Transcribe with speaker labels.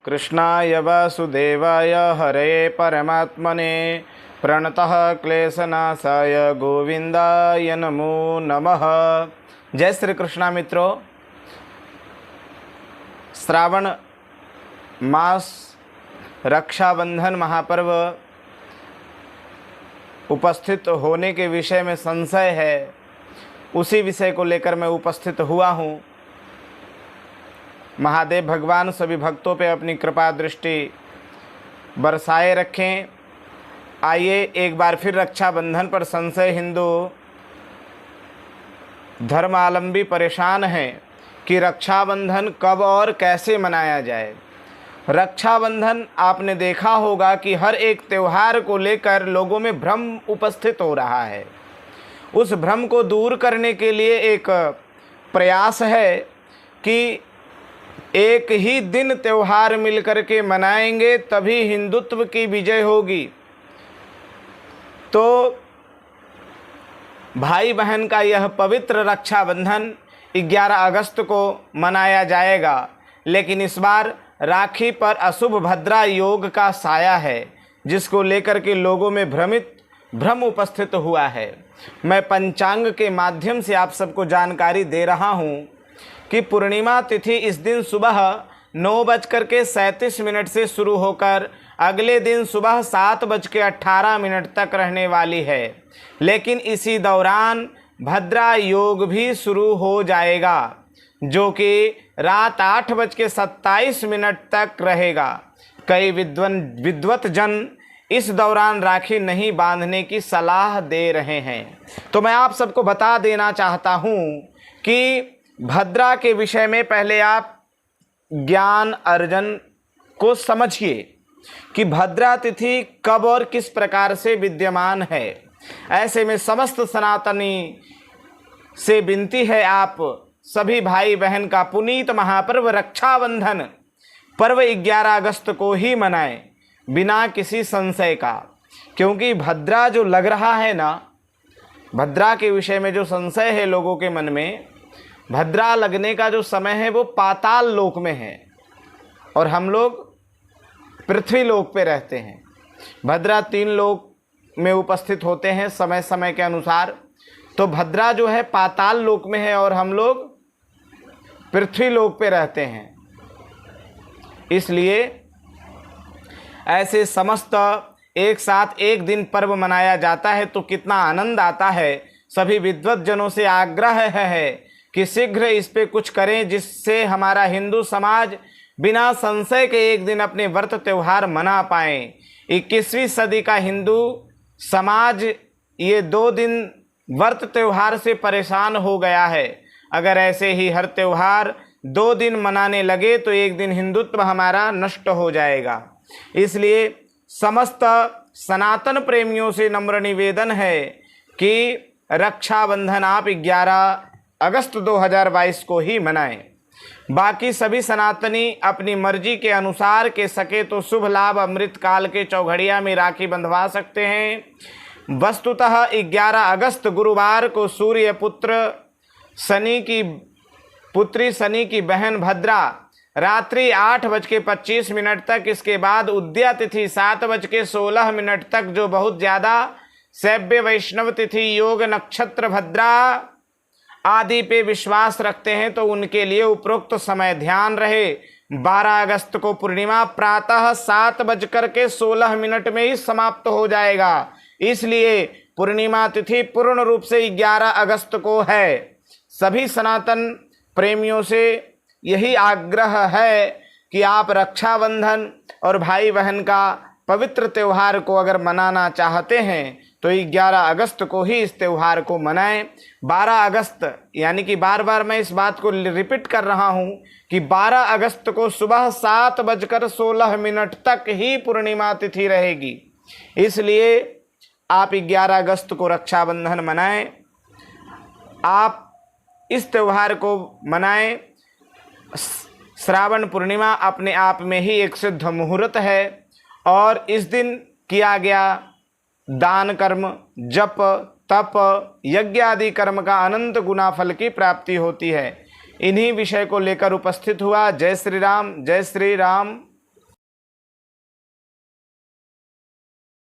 Speaker 1: कृष्णाय वासुदेवाय हरे परमात्मने प्रणतः क्लेशनाशाय गोविंदाय नमो नमः। जय श्री कृष्णा मित्रों, श्रावण मास रक्षाबंधन महापर्व उपस्थित होने के विषय में संशय है, उसी विषय को लेकर मैं उपस्थित हुआ हूँ। महादेव भगवान सभी भक्तों पे अपनी कृपा दृष्टि बरसाए रखें। आइए एक बार फिर रक्षाबंधन पर संशय हिंदू धर्मावलंबी परेशान हैं कि रक्षाबंधन कब और कैसे मनाया जाए। रक्षाबंधन आपने देखा होगा कि हर एक त्यौहार को लेकर लोगों में भ्रम उपस्थित हो रहा है। उस भ्रम को दूर करने के लिए एक प्रयास है कि एक ही दिन त्यौहार मिलकर के मनाएंगे तभी हिंदुत्व की विजय होगी। तो भाई बहन का यह पवित्र रक्षाबंधन 11 अगस्त को मनाया जाएगा, लेकिन इस बार राखी पर अशुभ भद्रा योग का साया है, जिसको लेकर के लोगों में भ्रम उपस्थित हुआ है। मैं पंचांग के माध्यम से आप सबको जानकारी दे रहा हूँ कि पूर्णिमा तिथि इस दिन सुबह 9:37 से शुरू होकर अगले दिन सुबह 7:18 तक रहने वाली है, लेकिन इसी दौरान भद्रा योग भी शुरू हो जाएगा, जो कि रात 8:27 तक रहेगा। कई विद्वत जन इस दौरान राखी नहीं बांधने की सलाह दे रहे हैं। तो मैं आप सबको बता देना चाहता हूँ कि भद्रा के विषय में पहले आप ज्ञान अर्जन को समझिए कि भद्रा तिथि कब और किस प्रकार से विद्यमान है। ऐसे में समस्त सनातनी से विनती है, आप सभी भाई बहन का पुनीत महापर्व रक्षाबंधन पर्व 11 अगस्त को ही मनाएं, बिना किसी संशय का। क्योंकि भद्रा जो लग रहा है ना, भद्रा के विषय में जो संशय है लोगों के मन में, भद्रा लगने का जो समय है वो पाताल लोक में है और हम लोग पृथ्वी लोक पे रहते हैं। भद्रा 3 लोक में उपस्थित होते हैं समय समय के अनुसार। तो भद्रा जो है पाताल लोक में है और हम लोग पृथ्वी लोक पे रहते हैं। इसलिए ऐसे समस्त एक साथ एक दिन पर्व मनाया जाता है तो कितना आनंद आता है। सभी विद्वत जनों से आग्रह है कि शीघ्र इस पे कुछ करें, जिससे हमारा हिंदू समाज बिना संशय के एक दिन अपने व्रत त्यौहार मना पाए। 21वीं सदी का हिंदू समाज ये 2 दिन व्रत त्यौहार से परेशान हो गया है। अगर ऐसे ही हर त्यौहार 2 दिन मनाने लगे तो एक दिन हिंदुत्व हमारा नष्ट हो जाएगा। इसलिए समस्त सनातन प्रेमियों से नम्र निवेदन है कि रक्षाबंधन आप 11 अगस्त 2022 को ही मनाएं। बाकी सभी सनातनी अपनी मर्जी के अनुसार के सके तो शुभ लाभ अमृत काल के चौघड़िया में राखी बंधवा सकते हैं। वस्तुतः 11 अगस्त गुरुवार को सूर्य पुत्र शनि की बहन भद्रा रात्रि 8:25 तक, इसके बाद उद्या तिथि 7:16 तक, जो बहुत ज़्यादा शैव्य वैष्णव तिथि योग नक्षत्र भद्रा आदि पे विश्वास रखते हैं तो उनके लिए उपरोक्त समय ध्यान रहे। 12 अगस्त को पूर्णिमा प्रातः 7:16 में ही समाप्त हो जाएगा। इसलिए पूर्णिमा तिथि पूर्ण रूप से 11 अगस्त को है। सभी सनातन प्रेमियों से यही आग्रह है कि आप रक्षाबंधन और भाई बहन का पवित्र त्यौहार को अगर मनाना चाहते हैं तो 11 अगस्त को ही इस त्यौहार को मनाएं। 12 अगस्त यानी कि बार बार मैं इस बात को रिपीट कर रहा हूं कि 12 अगस्त को सुबह 7:16 तक ही पूर्णिमा तिथि रहेगी। इसलिए आप 11 अगस्त को रक्षाबंधन मनाएं। आप इस त्यौहार को मनाएं। श्रावण पूर्णिमा अपने आप में ही एक सिद्ध मुहूर्त है और इस दिन किया गया दान कर्म, जप, तप, यज्ञ आदि कर्म का अनंत गुना फल की प्राप्ति होती है। इन्हीं विषय को लेकर उपस्थित हुआ। जय श्री राम, जय श्री राम।